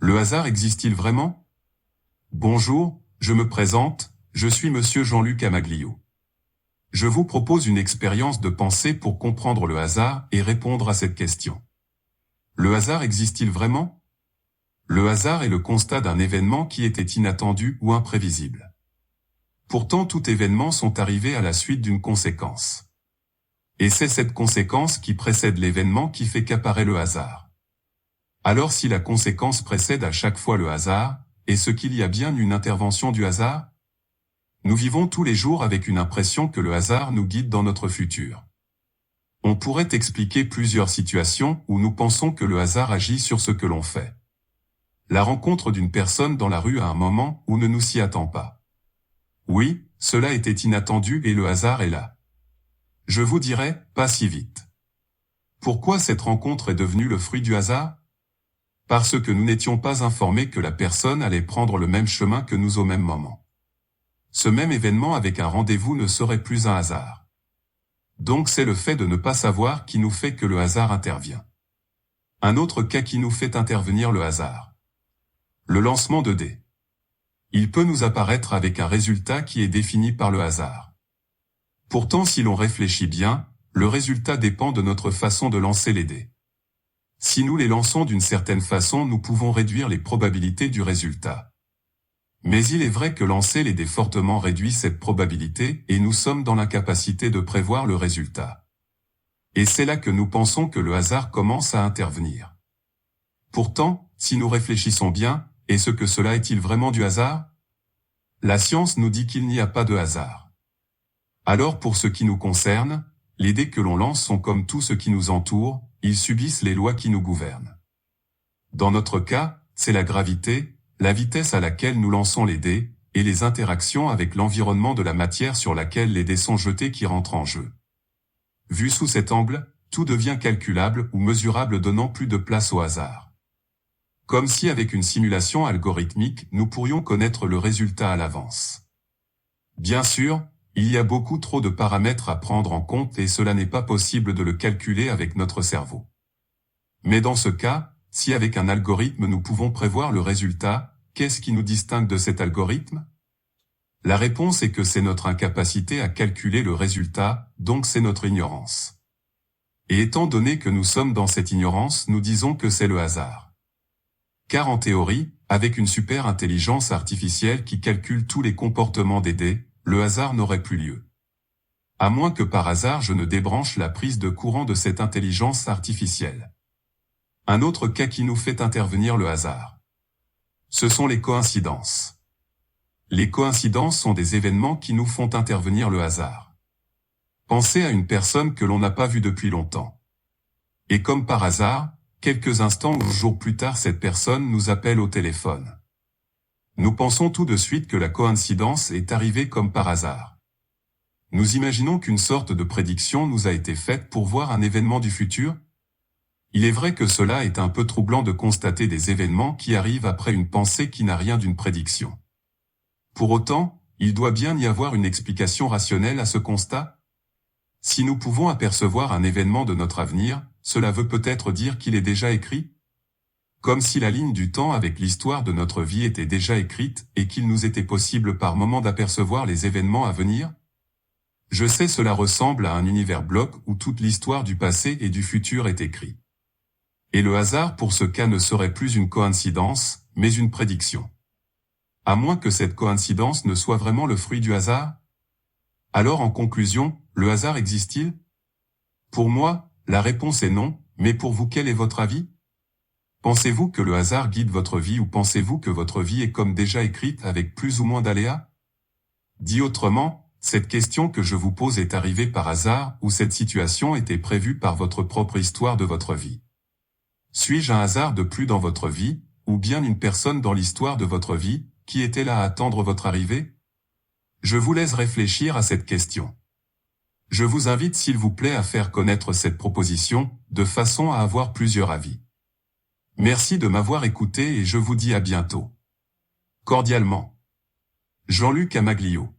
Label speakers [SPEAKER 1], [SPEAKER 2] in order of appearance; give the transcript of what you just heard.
[SPEAKER 1] Le hasard existe-t-il vraiment? Bonjour, je me présente, je suis Monsieur Jean-Luc Amaglio. Je vous propose une expérience de pensée pour comprendre le hasard et répondre à cette question. Le hasard existe-t-il vraiment? Le hasard est le constat d'un événement qui était inattendu ou imprévisible. Pourtant, tout événement sont arrivés à la suite d'une conséquence. Et c'est cette conséquence qui précède l'événement qui fait qu'apparaît le hasard. Alors si la conséquence précède à chaque fois le hasard, est-ce qu'il y a bien une intervention du hasard? Nous vivons tous les jours avec une impression que le hasard nous guide dans notre futur. On pourrait expliquer plusieurs situations où nous pensons que le hasard agit sur ce que l'on fait. La rencontre d'une personne dans la rue à un moment où ne nous s'y attend pas. Oui, cela était inattendu et le hasard est là. Je vous dirais, pas si vite. Pourquoi cette rencontre est devenue le fruit du hasard? Parce que nous n'étions pas informés que la personne allait prendre le même chemin que nous au même moment. Ce même événement avec un rendez-vous ne serait plus un hasard. Donc c'est le fait de ne pas savoir qui nous fait que le hasard intervient. Un autre cas qui nous fait intervenir le hasard. Le lancement de dés. Il peut nous apparaître avec un résultat qui est défini par le hasard. Pourtant, si l'on réfléchit bien, le résultat dépend de notre façon de lancer les dés. Si nous les lançons d'une certaine façon, nous pouvons réduire les probabilités du résultat. Mais il est vrai que lancer les dés fortement réduit cette probabilité et nous sommes dans l'incapacité de prévoir le résultat. Et c'est là que nous pensons que le hasard commence à intervenir. Pourtant, si nous réfléchissons bien, est-ce que cela est-il vraiment du hasard? La science nous dit qu'il n'y a pas de hasard. Alors pour ce qui nous concerne, les dés que l'on lance sont comme tout ce qui nous entoure, ils subissent les lois qui nous gouvernent. Dans notre cas, c'est la gravité, la vitesse à laquelle nous lançons les dés, et les interactions avec l'environnement de la matière sur laquelle les dés sont jetés qui rentrent en jeu. Vu sous cet angle, tout devient calculable ou mesurable donnant plus de place au hasard. Comme si avec une simulation algorithmique, nous pourrions connaître le résultat à l'avance. Bien sûr, il y a beaucoup trop de paramètres à prendre en compte et cela n'est pas possible de le calculer avec notre cerveau. Mais dans ce cas, si avec un algorithme nous pouvons prévoir le résultat, qu'est-ce qui nous distingue de cet algorithme? La réponse est que c'est notre incapacité à calculer le résultat, donc c'est notre ignorance. Et étant donné que nous sommes dans cette ignorance, nous disons que c'est le hasard. Car en théorie, avec une super intelligence artificielle qui calcule tous les comportements des dés, le hasard n'aurait plus lieu. À moins que par hasard je ne débranche la prise de courant de cette intelligence artificielle. Un autre cas qui nous fait intervenir le hasard. Ce sont les coïncidences. Les coïncidences sont des événements qui nous font intervenir le hasard. Pensez à une personne que l'on n'a pas vue depuis longtemps. Et comme par hasard, quelques instants ou jours plus tard cette personne nous appelle au téléphone. Nous pensons tout de suite que la coïncidence est arrivée comme par hasard. Nous imaginons qu'une sorte de prédiction nous a été faite pour voir un événement du futur. Il est vrai que cela est un peu troublant de constater des événements qui arrivent après une pensée qui n'a rien d'une prédiction. Pour autant, il doit bien y avoir une explication rationnelle à ce constat. Si nous pouvons apercevoir un événement de notre avenir, cela veut peut-être dire qu'il est déjà écrit? Comme si la ligne du temps avec l'histoire de notre vie était déjà écrite et qu'il nous était possible par moment d'apercevoir les événements à venir? Je sais, cela ressemble à un univers bloc où toute l'histoire du passé et du futur est écrite. Et le hasard pour ce cas ne serait plus une coïncidence, mais une prédiction. À moins que cette coïncidence ne soit vraiment le fruit du hasard? Alors en conclusion, le hasard existe-t-il? Pour moi, la réponse est non, mais pour vous quel est votre avis? Pensez-vous que le hasard guide votre vie ou pensez-vous que votre vie est comme déjà écrite avec plus ou moins d'aléas? Dit autrement, cette question que je vous pose est arrivée par hasard ou cette situation était prévue par votre propre histoire de votre vie? Suis-je un hasard de plus dans votre vie, ou bien une personne dans l'histoire de votre vie, qui était là à attendre votre arrivée? Je vous laisse réfléchir à cette question. Je vous invite s'il vous plaît à faire connaître cette proposition, de façon à avoir plusieurs avis. Merci de m'avoir écouté et je vous dis à bientôt. Cordialement. Jean-Luc Amaglio.